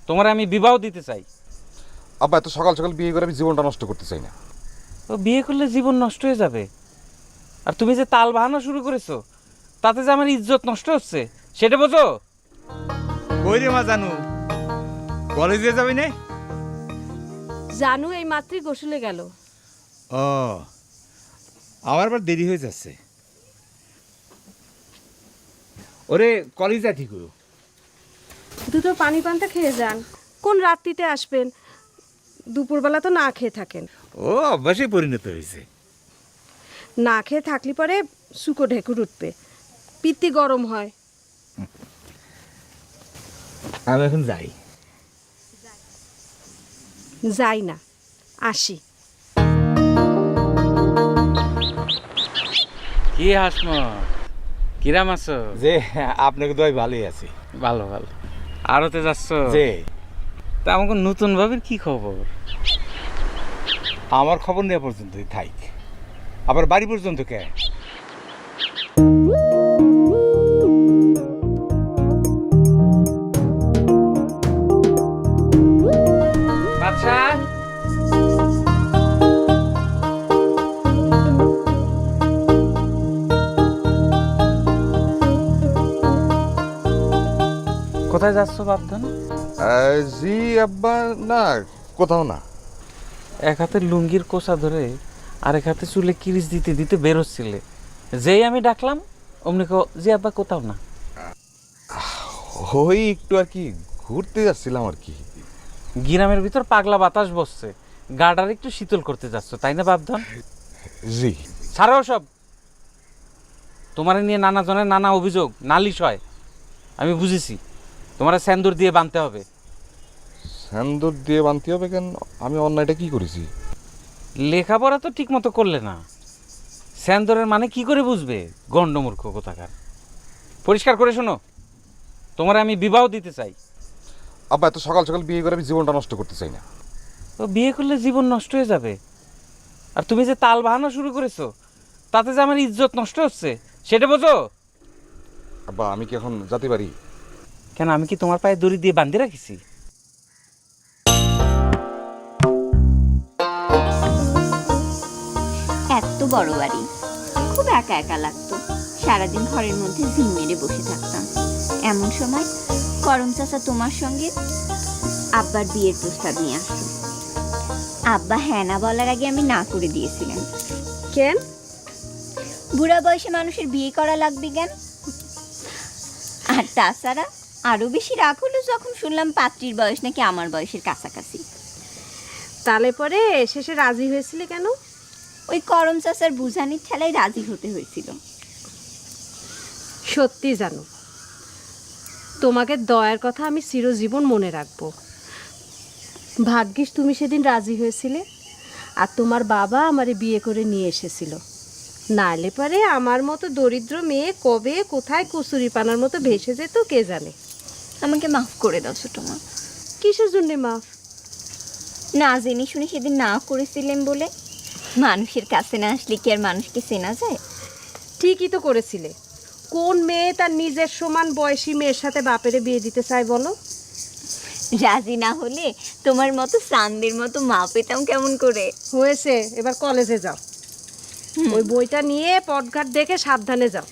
তোমার আমি বিবাহ দিতে চাই। আব্বা এত সকাল সকাল বিয়ে করে আমি জীবনটা নষ্ট করতে চাই না। তো বিয়ে করলে জীবন নষ্ট হয়ে যাবে। আর তুমি যে তাল বাহানা শুরু করেছো, তাতে যে আমার ইজ্জত নষ্ট হচ্ছে, সেটা বোঝো? কই রে মা জানু, কলেজে যাবি না? জানু এই মাত্রই গোসলে গেল। ও, আমার আবার দেরি হয়ে যাচ্ছে। ওরে কলেজ যা ঠিক হলো। দুটো পানি পান্তা খেয়ে যান। কোন রাত্রিতে আসবেন? দুপুরবেলা তো না খেয়ে থাকেন। ও অভ্যাসে পরিণত হয়েছে। না খেয়ে থাকলে পরে শুকো ঢেকুর উঠবে, পিত্তি গরম হয়। আমি এখন যাই। যাই না, আসি। কি হাসমত, কিরাম আছো? যে আপনাকে তো ভালোই আছি। ভালো ভালো। আরতে যাচ্ছ? যে তা আমাকে নতুন ভাবির কি খবর? আমার খবর নেওয়া পর্যন্তই থাক, আবার বাড়ি পর্যন্ত কে? বাদশা, কোথায় যাচ্ছ বাপধন? জি আব্বা, না কোথাও না। এক হাতে লুঙ্গির কোষা ধরে আরেক হাতে চুলে কিরিচ দিতে দিতে বেরোচ্ছিলে, যেই আমি ডাকলাম অমনি জি আব্বা কোথাও না। ওই একটু আর কি ঘুরতে যাচ্ছিলাম আর কি। গ্রামের ভিতর পাগলা বাতাস বসছে, গাটার একটু শীতল করতে যাচ্ছ, তাই না বাপধন? জি। ছাড়াও সব। তোমার নিয়ে নানা জনের নানা অভিযোগ, নালিশ হয়। আমি বুঝেছি, তোমার সেন্দুর দিয়ে বাঁধতে হবে। স্যান্দুর দিয়ে বানতে হবে কেন? আমি অন্যায়টা কি করেছি? লেখাপড়া তো ঠিক মতো করলে না, সেন্দুরের মানে কি করে বুঝবে? গণ্ডমূর্খ কোথাকার। পরিষ্কার করে শোনো, তোমার আমি বিবাহ দিতে চাই। আব্বা এত সকাল সকাল বিয়ে করে আমি জীবনটা নষ্ট করতে চাই না। তো বিয়ে করলে জীবন নষ্ট হয়ে যাবে। আর তুমি যে তাল বাহানা শুরু করেছো, তাতে যে আমার ইজ্জত নষ্ট হচ্ছে, সেটা বোঝো? আব্বা আমি কি এখন যেতে পারি? কেন, আমি কি তোমার পায়ে দড়ি দিয়ে বাঁধে রাখিছি? এত বড় বাড়ি, খুব একা একা লাগতো। সারাদিন ঘরের মধ্যে ঝিম মেরে বসে থাকতাম। এমন সময় করম চাচা তোমার সঙ্গে আব্বার বিয়ের প্রস্তাব নিয়ে আসলো। আব্বা হ্যাঁ না বলার আগে আমি না করে দিয়েছিলাম। কেন? বুড়া বয়সে মানুষের বিয়ে করা লাগবে কেন? আর তাছাড়া আরো বেশি রাগ হলো যখন শুনলাম পাত্রীর বয়স নাকি আমার বয়সের কাছাকাছি। তালে পরে শেষে রাজি হয়েছিলে কেন? ওই করম চাচার বুঝানির ঠেলায় রাজি হতে হয়েছিল। সত্যি জানো, তোমাকে দয়ার কথা আমি চিরজীবন মনে রাখবো। ভাগ্যিস তুমি সেদিন রাজি হয়েছিলে, আর তোমার বাবা আমারে বিয়ে করে নিয়ে এসেছিল। নালে পরে আমার মতো দরিদ্র মেয়ে কবে কোথায় কচুরি পানার মতো ভেসে যেত কে জানে। আমাকে মাফ করে দাও ছোট মা। কিসের জন্যে মাফ? না জেনে শুনে সেদিন না করেছিলেন বলে। মানুষের কাছে না আসলে কি আর মানুষকে চেনা যায়? ঠিকই তো করেছিলে। কোন মেয়ে তার নিজের সমান বয়সী মেয়ের সাথে বাপেরে বিয়ে দিতে চায় বলো? রাজি না হলে তোমার মতো চাঁদের মতো মা পেতাম কেমন করে? হয়েছে, এবার কলেজে যাও। ওই বইটা নিয়ে পটঘাট দেখে সাবধানে যাও।